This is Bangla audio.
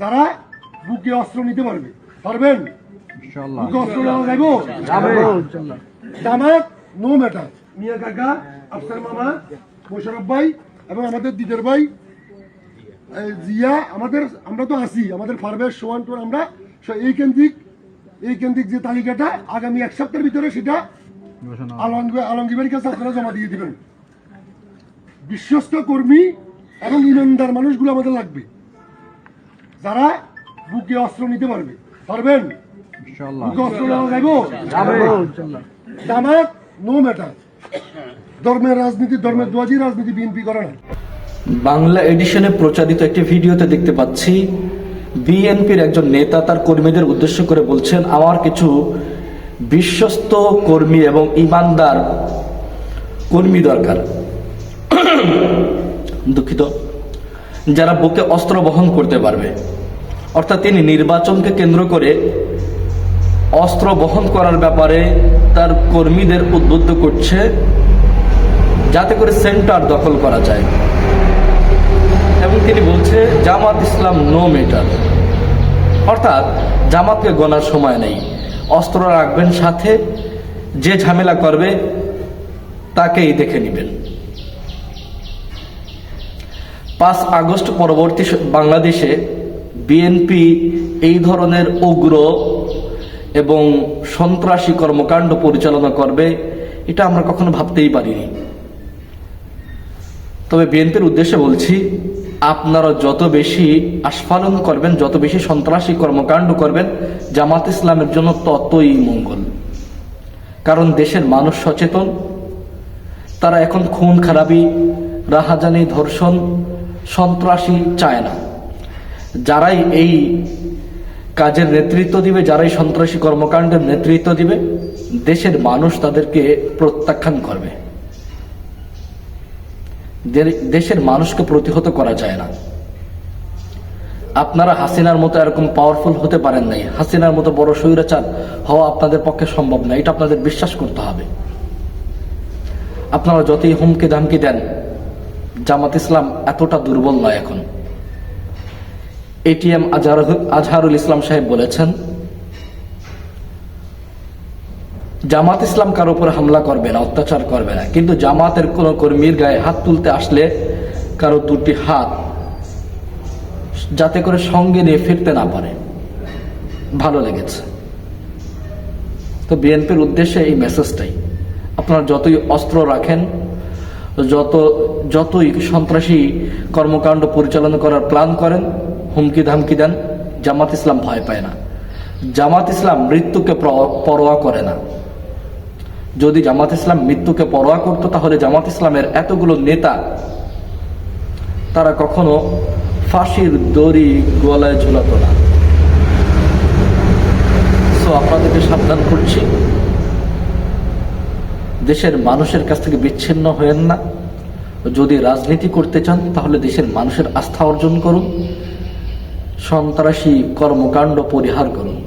যারা বুকে অস্ত্র নিতে পারবে পারবেন বুকে অস্ত্র নেওয়া যাবে জামাত নো ম্যাটার মিয়া কাকা আফসার মামা মোশারফ ভাই এবং আমাদের দিদের ভাই জিয়া আমাদের আমরা তো আছি আমাদের পারভেজ সোহান টোন আমরা এই কেন্দ্রিক যে তালিকাটা আগামী এক সপ্তাহের ভিতরে সেটা আলমগীরের কাছে আপনারা জমা দিয়ে দিবেন। বিশ্বস্ত কর্মী এবং ইমানদার মানুষগুলো আমাদের লাগবে যারা বুকে অস্ত্র নিতে পারবে পারবেন বুকে অস্ত্র নেওয়া যাবে জামাত নো ম্যাটার ধর্মের রাজনীতি ধর্মের দোয়াজি রাজনীতি বিএনপি করে না। বাংলা এডিশনে প্রচারিত একটি ভিডিওতে দেখতে পাচ্ছি বিএনপির একজন নেতা তার কর্মীদের উদ্দেশ্য করে বলছেন, আমার কিছু বিশ্বস্ত কর্মী এবং ইমানদার কর্মী দরকার, দুঃখিত, যারা বুকে অস্ত্র বহন করতে পারবে। অর্থাৎ তিনি নির্বাচনকে কেন্দ্র করে অস্ত্র বহন করার ব্যাপারে তার কর্মীদের উদ্বুদ্ধ করছে যাতে করে সেন্টার দখল করা যায়। এবং তিনি বলছে জামাত ইসলাম নো ম্যাটার, অর্থাৎ জামাতকে গোনার সময় নেই, অস্ত্র রাখবেন সাথে, যে ঝামেলা করবে তাকেই দেখে নেবেন। 5 আগস্ট পরবর্তী বাংলাদেশে বিএনপি এই ধরনের উগ্র এবং সন্ত্রাসী কর্মকাণ্ড পরিচালনা করবে এটা আমরা কখনো ভাবতেই পারিনি। তবে বিএনপির উদ্দেশ্যে বলছি, আপনারা যত বেশি আস্ফালন করবেন, যত বেশি সন্ত্রাসী কর্মকাণ্ড করবেন, জামাত ইসলামের জন্য ততই মঙ্গল। কারণ দেশের মানুষ সচেতন, তারা এখন খুন খারাপি, রাহাজানি, ধর্ষণ, সন্ত্রাসী চায় না। যারাই এই কাজের নেতৃত্ব দিবে, যারাই সন্ত্রাসী কর্মকাণ্ডের নেতৃত্ব দিবে, দেশের মানুষ তাদেরকে প্রত্যাখ্যান করবে। দেশের মানুষকে প্রতিহত করা যায় না। আপনারা হাসিনার মতো এরকম পাওয়ারফুল হতে পারেন নাই, হাসিনার মতো বড় স্বৈরাচার হওয়া আপনাদের পক্ষে সম্ভব না, এটা আপনাদের বিশ্বাস করতে হবে। আপনারা যতই হুমকি ধামকি দেন, জামাত ইসলাম এতটা দুর্বল নয়। এখন এটিএম আজহারুল ইসলাম সাহেব বলেছেন, জামাত ইসলাম কারো উপর হামলা করবে না, অত্যাচার করবে না, কিন্তু জামাতের কোন কর্মীর গায়ে হাত তুলতে আসলে কারো 2টি হাত যাতে করে সঙ্গে নিয়ে ফিরতে না পারে। ভালো লেগেছে। তো বিএনপির উদ্দেশ্যে এই মেসেজটাই, আপনারা যতই অস্ত্র রাখেন, যতই সন্ত্রাসী কর্মকাণ্ড পরিচালনা করার প্ল্যান করেন, হুমকি ধামকি দেন, জামাত ইসলাম ভয় পায় না। জামাত ইসলাম মৃত্যুকে পরোয়া করে না। যদি জামাত ইসলাম মৃত্যুকে পরোয়া করত, তাহলে জামাত ইসলামের এতগুলো নেতা তারা কখনো ফাঁসির দড়ি গলায় ঝুলাত না। সো আপনাদেরকে সাবধান করছি, দেশের মানুষের কাছ থেকে বিচ্ছিন্ন হয়েন না। যদি রাজনীতি করতে চান তাহলে দেশের মানুষের আস্থা অর্জন করুন, সন্ত্রাসী কর্মকাণ্ড পরিহার করুন।